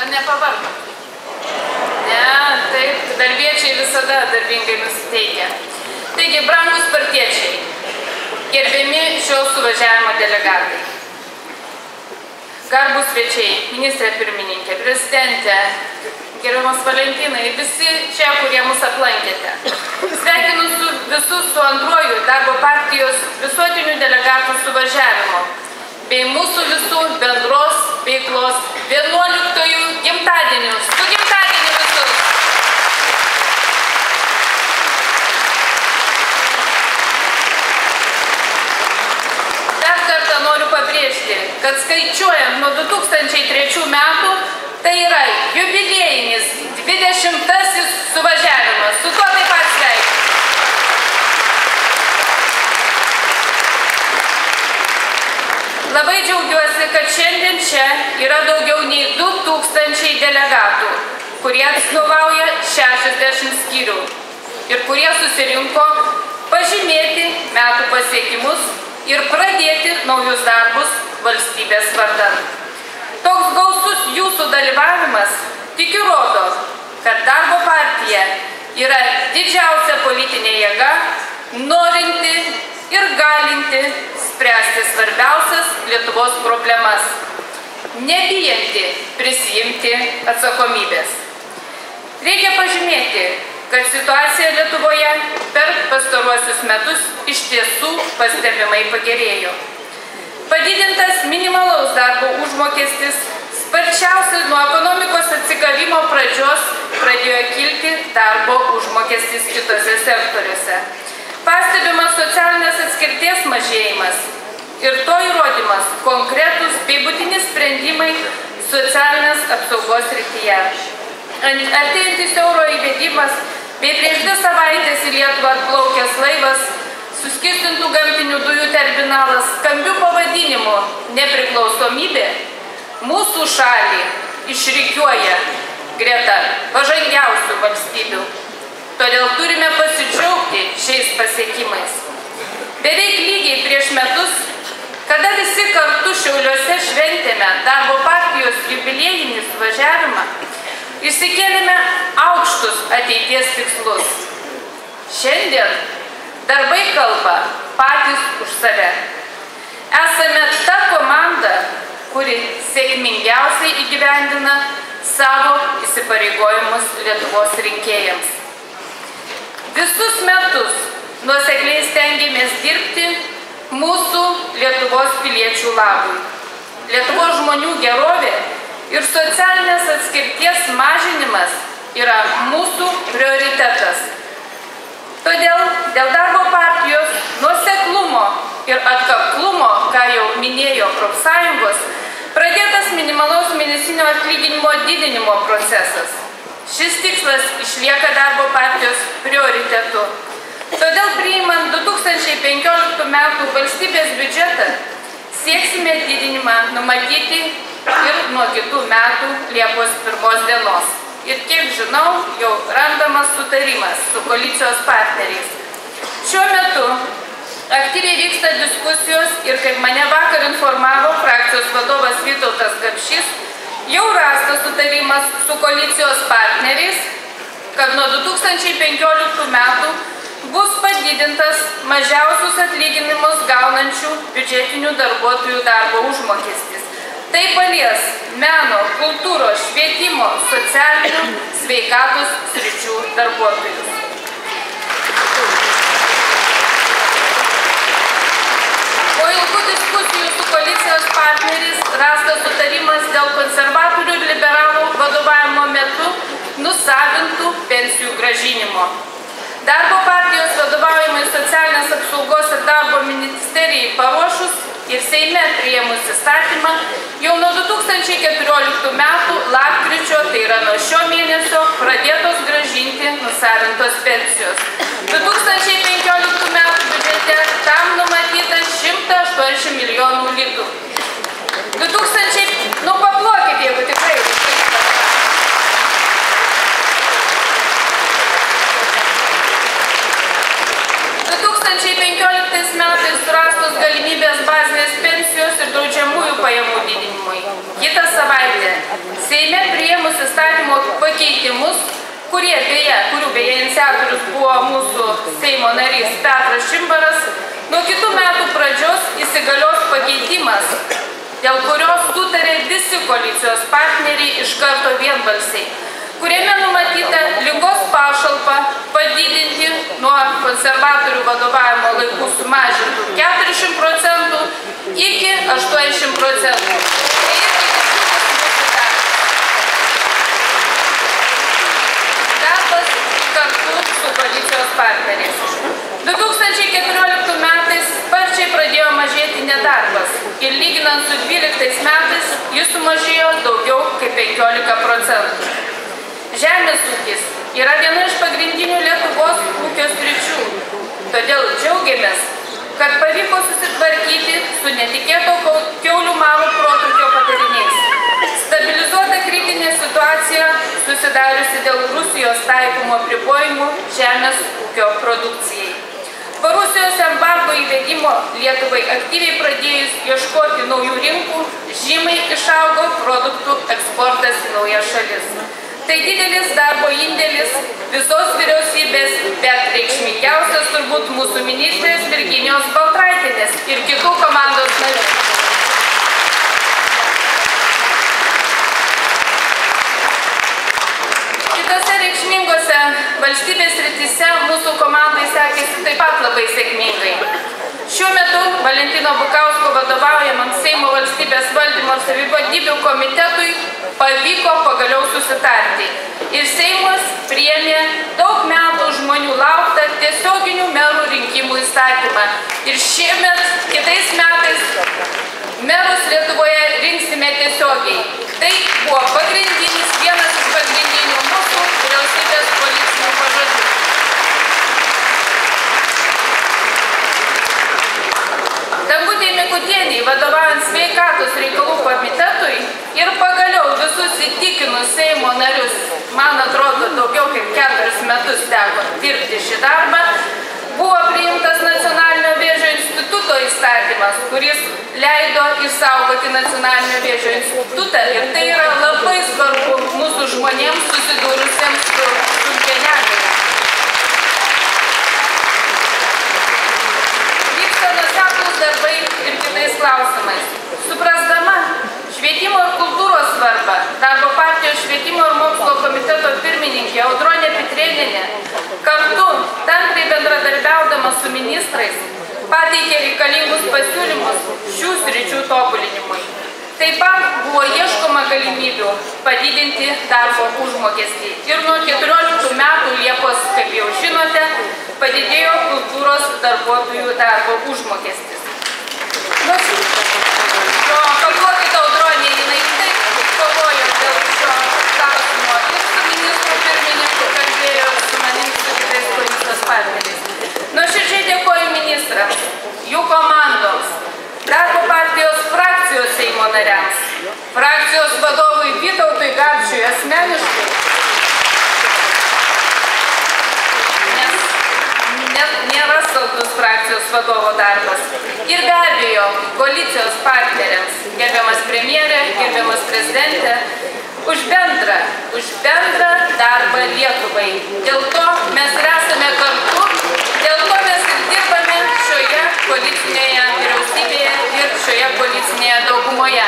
Ar nepavargot? Ne, taip, darbiečiai visada darbingai nusiteikia. Taigi, brangus partiečiai, gerbiami šio suvažiavimo delegatai, garbūs svečiai, ministrė pirmininkė, prezidentė, gerbiamas Valentinai, visi čia, kurie mus aplankėte. Sveikinu visus su antruoju darbo partijos visuotinių delegatų suvažiavimo bei mūsų visų bendros veiklos 11-ųjų gimtadienių. Su gimtadieniu visus! Dar kartą noriu pabrėžti, kad skaičiuojant nuo 2003 metų, tai yra jubiliejinis 20-asis suvažiavimas. Su tuo taip pat sveikinu. Labai džiaugiuosi, kad šiandien čia yra daugiau nei 2000 delegatų, kurie atstovauja 60 skyrių ir kurie susirinko pažymėti metų pasiekimus ir pradėti naujus darbus valstybės vardan. Toks gausus jūsų dalyvavimas tikiu rodo, kad darbo partija yra didžiausia politinė jėga, norinti ir galinti spręsti svarbiausias Lietuvos problemas, nebijanti prisijimti atsakomybės. Reikia pažymėti, kad situacija Lietuvoje per pastaruosius metus iš tiesų pastebimai pagerėjo. Padidintas minimalaus darbo užmokestis sparčiausiai nuo ekonomikos atsigavimo pradžios pradėjo kilti darbo užmokestis kitose sektoriuose. Pastebimas socialinės atskirties mažėjimas ir to įrodymas konkretūs bei būtini sprendimai socialinės apsaugos srityje. Artėjantis euro įvedimas bei prieš 2 savaitės į Lietuvą atplaukęs laivas, suskistintų gamtinių dujų terminalas skambiu pavadinimu nepriklausomybė, mūsų šalį išrikiuoja greta pažangiausių valstybių. Todėl turime pasidžiaugti šiais pasiekimais. Beveik lygiai prieš metus, kada visi kartu Šiauliuose šventėme darbo partijos jubiliejinį suvažiavimą, išsikėlėme aukštus ateities tikslus. Šiandien darbai kalba patys už save. Esame ta komanda, kuri sėkmingiausiai įgyvendina savo įsipareigojimus Lietuvos rinkėjams. Visus metus nuosekliai stengiamės dirbti mūsų Lietuvos piliečių labui. Lietuvos žmonių gerovė ir socialinės atskirties mažinimas yra mūsų prioritetas. Todėl dėl darbo partijos nuoseklumo ir atkaklumo, ką jau minėjo profsąjungos, pradėtas minimalaus mėnesinio atlyginimo didinimo procesas. Šis tikslas išlieka darbo partijos prioritetu. Todėl priimant 2015 metų valstybės biudžetą, sieksime didinimą numatyti ir nuo kitų metų Liepos 1 dienos. Ir kiek žinau, jau randamas sutarimas su koalicijos partneriais. Šiuo metu aktyviai vyksta diskusijos ir, kaip mane vakar informavo frakcijos vadovas Vytautas Gapšys, jau rastas sutarimas su koalicijos partneriais, kad nuo 2015 metų bus padidintas mažiausius atlyginimus gaunančių biudžetinių darbuotojų darbo užmokestis. Tai palies meno, kultūros, švietimo, socialinių, sveikatos sričių darbuotojus. Po ilgų diskusijų su koalicijos partneriais rastas sutarimas dėl konservatorių ir liberalų vadovavimo metu nusavintų pensijų grąžinimo. Darbo partijos vadovaujamai socialinės apsaugos ir darbo ministerijai paruošus ir Seime priėmus įstatymą, jau nuo 2014 metų lapkričio, tai yra nuo šio mėnesio, pradėtos grąžinti nusavintos pensijos. 2015 metų biudžete tam numatyta 180 milijonų litų. Paplokit, jeigu tikrai. 2015 metais surastos galimybės bazinės pensijos ir draudžiamųjų pajamų didinimui. Kitą savaitę Seime priėmus pakeitimus, kurių beje iniciatorius buvo mūsų Seimo narys Petras Čimbaras, nuo kitų metų pradžios įsigalios pakeitimas, dėl kurios sutarė visi koalicijos partneriai iš karto vienbalsiai, kuriame numatyta ligos pašalpą padidinti nuo konservatorių vadovavimo laikų sumažintų 40% iki 80%. Darbas kartu su koalicijos partneriais. 2014 metais sparčiai pradėjo mažėti nedarbas ir lyginant su 2012 metais jis sumažėjo daugiau kaip 15%. Žemės ūkis yra viena iš pagrindinių Lietuvos ūkio sričių, todėl džiaugiamės, kad pavyko susitvarkyti su netikėto kiaulių maro protrūkio padariniais. Stabilizuota kritinė situacija susidariusi dėl Rusijos taikomų apribojimų žemės ūkio produkcijai. Po Rusijos embargo įvedimo Lietuvai aktyviai pradėjus ieškoti naujų rinkų, žymiai išaugo produktų eksportas į naujas šalis. Tai didelis darbo indėlis visos vyriausybės, bet reikšmingiausias turbūt mūsų ministrės Virginijos Baltraitienės ir kitų komandos narių. Kitose reikšmingose valstybės srityse mūsų komandai sekėsi taip pat labai sėkmingai. Šiuo metu Valentino Bukausko vadovaujamam Seimo valstybės valdymo ir savivaldybių komitetui pavyko pagaliau susitarti. Ir Seimas priėmė daug metų žmonių lauktą tiesioginių merų rinkimų įstatymą. Ir šiemet, kitais metais, merus Lietuvoje rinksime tiesiogiai. Tai buvo vienas iš pagrindinių mūsų vyriausybės politinių pažadų. Dangutei Mikutienei, vadovaujant sveikatos reikalų komitetui ir pagaliau visus įtikinus Seimo narius, man atrodo, daugiau kaip 4 metus teko dirbti šį darbą, buvo priimtas Nacionalinio vėžio instituto įstatymas, kuris leido išsaugoti Nacionalinio vėžio institutą ir tai yra labai svarbu mūsų žmonėms susidūrusiems su sunkia negalia. Darbai ir kitais klausimais. Suprasdama švietimo ir kultūros svarbą, darbo partijos švietimo ir mokslo komiteto pirmininkė Audronė Pitrėnienė kartu tampriai bendradarbiaudama su ministrais pateikė reikalingus pasiūlymus šių sričių tobulinimui. Taip pat buvo ieškoma galimybių padidinti darbo užmokestį. Ir nuo 14 metų Liepos, kaip jau žinote, padidėjo kultūros darbuotojų darbo užmokestis. Paduokite Audronė, jinai taip kovojo dėl šio klausimo ir su ministru pirmininku kalbėjo su manim, su kitais koalicijos partneriais. Nuoširdžiai dėkoju ministrams, jų komandoms, darbo partijos frakcijos Seimo nariams, frakcijos vadovui Vytautui Gapšiui asmeniškai, nes nėra saldus frakcijos vadovo darbas. Ir be abejo, koalicijos partneriams, gerbiamas premjerė, gerbiamas prezidentė, už bendrą darbą Lietuvai. Dėl to mes esame kartu, dėl to mes ir dirbame šioje koalicinėje vyriausybėje ir šioje koalicinėje daugumoje.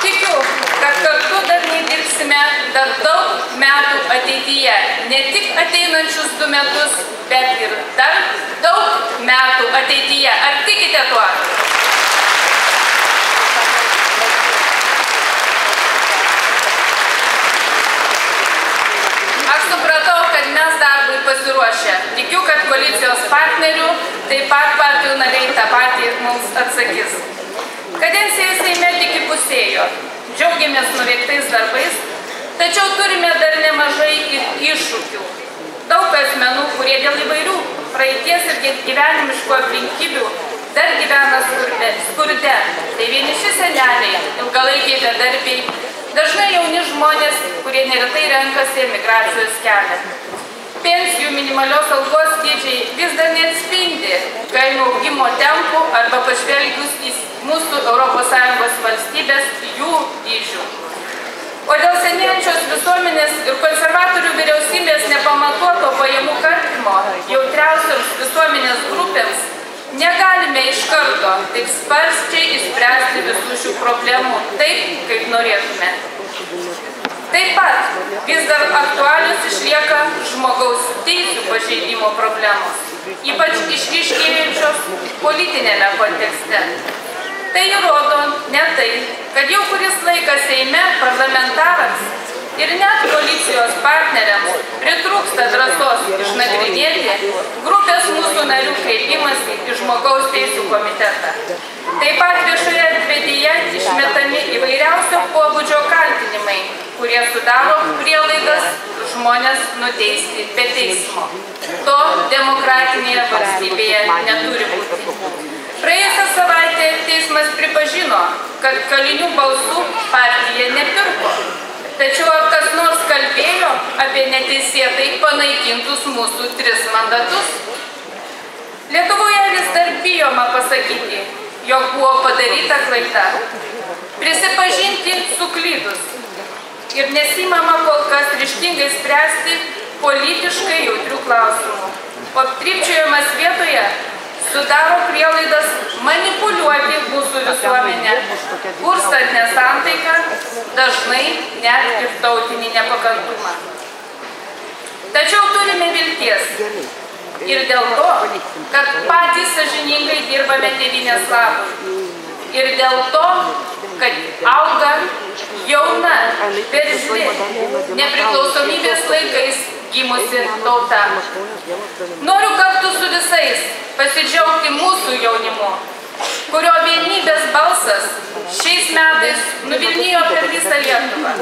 Tikiu, kad kartu darniai dirbsime dar daug metų ateityje. Ne tik ateinančius 2 metus, bet ir dar daug metų ateityje. Ar tikite tuo? Aš supratau, kad mes darbui pasiruošę. Tikiu, kad koalicijos partnerių, taip pat partijų nariai tą patį mums atsakys. Kadencija Seime tik įpusėjo. Džiaugiamės nuveiktais darbais, tačiau turime dar nemažai iššūkių. Daug asmenų, kurie dėl įvairių praeities ir gyvenimiškų aplinkybių dar gyvena skurde. Tai vieniši seneliai, ilgalaikiai bedarbiai, dažnai jauni žmonės, kurie neretai renkasi emigracijos kelią. Pensijų minimalios algos dydžiai vis dar neatspindi kainų augimo tempų arba pažvelgius į mūsų ES valstybės jų dydžių. O dėl senėjančios visuomenės ir konservatorių vyriausybės nepamatuoto pajamų karpimo jautriausioms visuomenės grupėms negalime iš karto taip sparčiai išspręsti visų šių problemų taip, kaip norėtume. Taip pat vis dar aktualios išlieka žmogaus teisių pažeidimo problemos, ypač išryškėjančios politinėme kontekste. Tai įrodo ne tai, kad jau kuris laikas Seime parlamentarams ir net koalicijos partneriams pritrūksta drąsos išnagrinėti grupės mūsų narių kreipimąsi į žmogaus teisių komitetą. Taip pat viešoje erdvėje išmetami įvairiausio pobūdžio kaltinimai, kurie sudaro prielaidas žmonės nuteisti be teismo. To demokratinėje valstybėje neturi būti. Praėjusią savaitę teismas pripažino, kad kalinių balsų partija nepirko. Tačiau ar kas nors kalbėjo apie neteisėtai panaikintus mūsų 3 mandatus? Lietuvoje vis dar bijoma pasakyti, jog buvo padaryta klaida, prisipažinti suklydus ir nesimama kol kas ryžtingai spręsti politiškai jautrių klausimų. O trypčiojimas vietoje sudaro prielaidas manipuliuoti mūsų visuomenę, kurstant nesantaiką, dažnai net ir tautinį nepakantumą. Tačiau turime vilties ir dėl to, kad patys sąžiningai dirbame tėvynės labui. Ir dėl to, kad auga jauna, veržli, nepriklausomybės laikais gimusi tauta. Noriu kartu su visais pasidžiaugti mūsų jaunimu, kurio vienybės balsas šiais metais nuvilnijo per visą Lietuvą.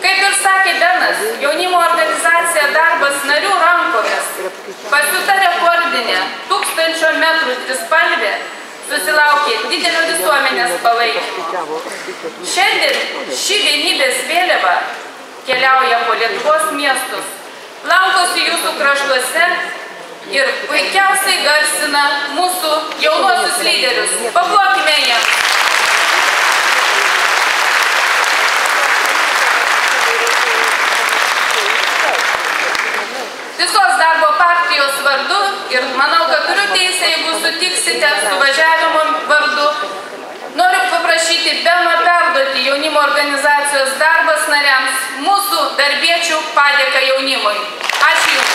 Kaip ir sakė Benas, jaunimo organizacija Darbas narių rankomis pasiūta rekordinė 1000 metrų trispalvė susilaukė didelio visuomenės palaikymo. Šiandien ši vienybės vėliava keliauja po Lietuvos miestus, lankosi jūsų kraštuose ir puikiausiai garsina mūsų jaunuosius lyderius. Paplokime jiems. Visos darbo partijos vardu ir manau, kad turiu teisę, jeigu sutiksite suvažiavimo vardu, noriu paprašyti Beno perduoti jaunimo organizacijos Darbas nariams mūsų darbiečių padėką jaunimui. Ačiū Jums.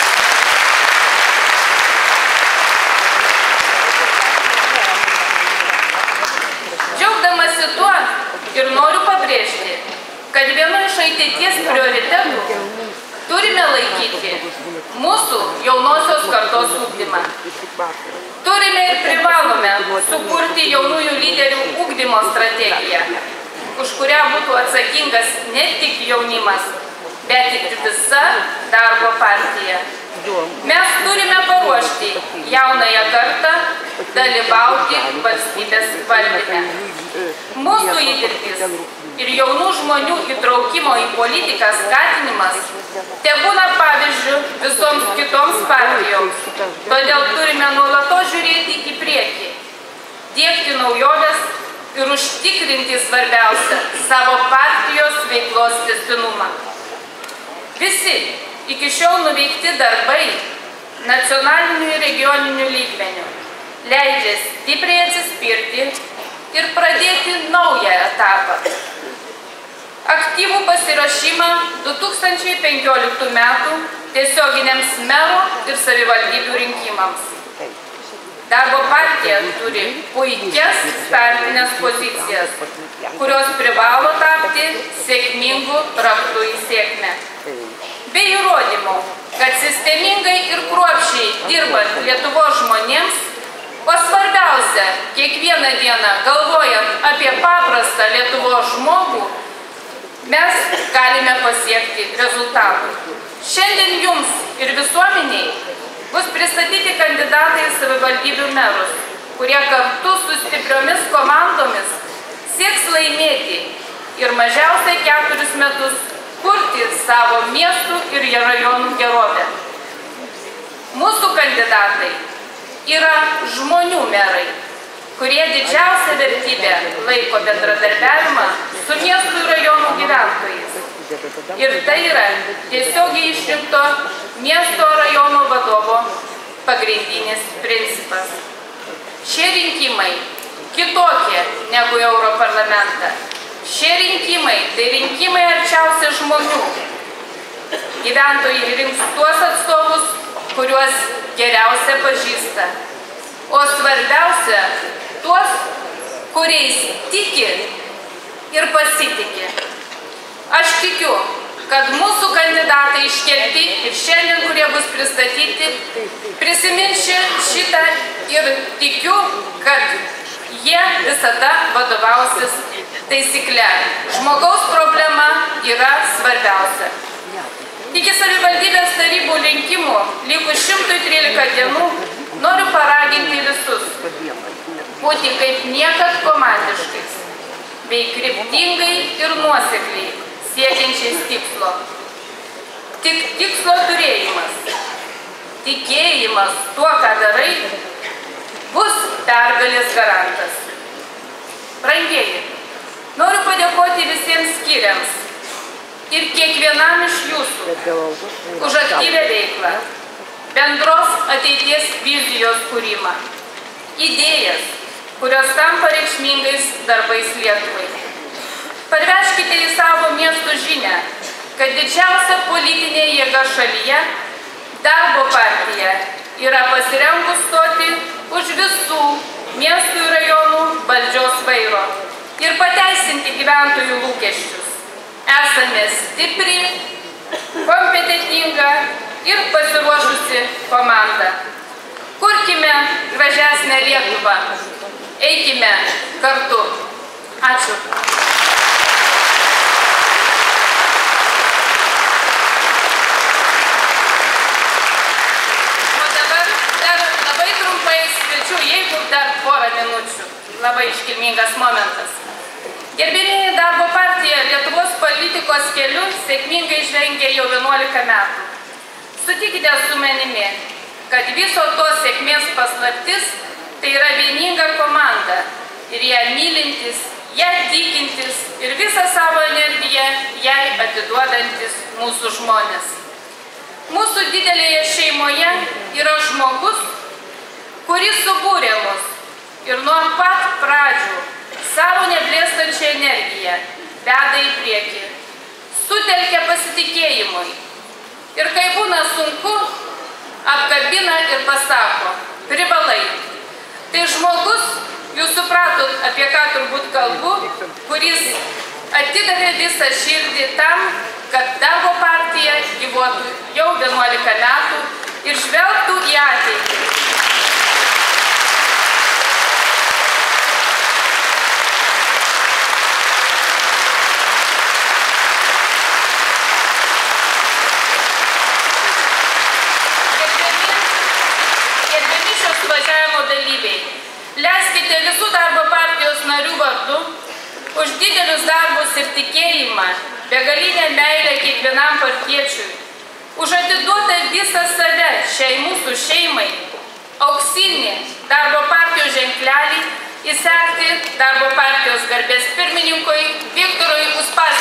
Džiaugdamasi tuo ir noriu pabrėžti, kad vienu iš ateities prioritetų turime laikyti mūsų jaunosios kartos ugdymą. Turime ir privalome sukurti jaunųjų lyderių ugdymo strategiją, už kurią būtų atsakingas ne tik jaunimas, bet ir visa darbo partija. Mes turime paruošti jaunąją kartą dalyvauti valstybės valdyme. Mūsų įdirbis ir jaunų žmonių įtraukimo į politiką skatinimas tebūna pavyzdžiu visoms kitoms partijoms. Todėl turime nuolatos žiūrėti į priekį, diegti naujoves ir užtikrinti svarbiausią savo partijos veiklos tęstinumą. Visi iki šiol nuveikti darbai nacionaliniu ir regioniniu lygmeniu leidžia stipriai atsispirti ir pradėti naują etapą. Aktyvų pasiruošimą 2015 metų tiesioginiams merų ir savivaldybių rinkimams. Darbo partija turi puikias startinės pozicijas, kurios privalo tapti sėkmingų raktų į sėkmę. Be įrodymų, kad sistemingai ir kruopščiai dirbant Lietuvos žmonėms, o svarbiausia, kiekvieną dieną galvojant apie paprastą Lietuvos žmogų, mes galime pasiekti rezultatų. Šiandien jums ir visuomeniai bus pristatyti kandidatai į savivaldybių merus, kurie kartu su stipriomis komandomis sieks laimėti ir mažiausiai 4 metus kurti savo miestų ir rajonų gerovę. Mūsų kandidatai yra žmonių merai, kurie didžiausia vertybė laiko bendradarbiavimą su miestų ir rajonų gyventojais. Ir tai yra tiesiogiai išrinkto miesto rajono vadovo pagrindinis principas. Šie rinkimai kitokie negu Europarlamentą. Šie rinkimai tai rinkimai arčiausiai žmonių. Gyventojai rinks tuos atstovus, kuriuos geriausia pažįsta. O svarbiausia, tuos, kuriais tiki ir pasitiki. Aš tikiu, kad mūsų kandidatai iškelti ir šiandien, kurie bus pristatyti, prisimins šitą ir tikiu, kad jie visada vadovausis taisykle. Žmogaus problema yra svarbiausia. Iki savivaldybės tarybų rinkimų likus 113 dienų noriu paraginti visus būti kaip niekad komandiškais, bei kryptingai ir nuosekliai siekiančiais tikslo. Tik tikslo turėjimas, tikėjimas tuo, ką darai, bus pergalės garantas. Brangieji, noriu padėkoti visiems skyriams ir kiekvienam iš jūsų už aktyvią veiklą, bendros ateities vizijos kūrimą, idėjas, kurios tampa reikšmingais darbais Lietuvai. Parvežkite į savo miestų žinią, kad didžiausia politinė jėga šalyje, Darbo partija, yra pasirengus stoti už visų miestų ir rajonų valdžios vairo ir pateisinti gyventojų lūkesčius. Esame stipri, kompetentinga ir pasiruošusi komanda. Kurkime gražesnę Lietuvą. Eikime kartu. Ačiū. O dabar dar labai trumpai svečiu, jeigu dar porą minučių. Labai iškilmingas momentas. Gerbėmieji, Darbo partija Lietuvos politikos keliu sėkmingai žvengia jau 11 metų. Sutikite su manimi, kad viso to sėkmės paslaptis tai yra vieninga komanda ir ją mylintis, ją tikintis ir visą savo energiją jai atiduodantis mūsų žmonės. Mūsų didelėje šeimoje yra žmogus, kuris subūrė mus ir nuo pat pradžių savo neblėstančią energiją veda į priekį, sutelkia pasitikėjimui ir kai būna sunku, apkabina ir pasako, privalai. Tai žmogus, jūs supratot, apie ką turbūt kalbu, kuris atidavė visą širdį tam, kad Darbo partija gyvuotų jau 11 metų ir žvelgtų į ateitį. Leiskite visų Darbo partijos narių vardu už didelius darbus ir tikėjimą, begalinę meilę kiekvienam partiečiui, už atiduotą visą save šiai mūsų šeimai, auksinį Darbo partijos ženklelį įsekti Darbo partijos garbės pirmininkui Viktorui Uspaskichui.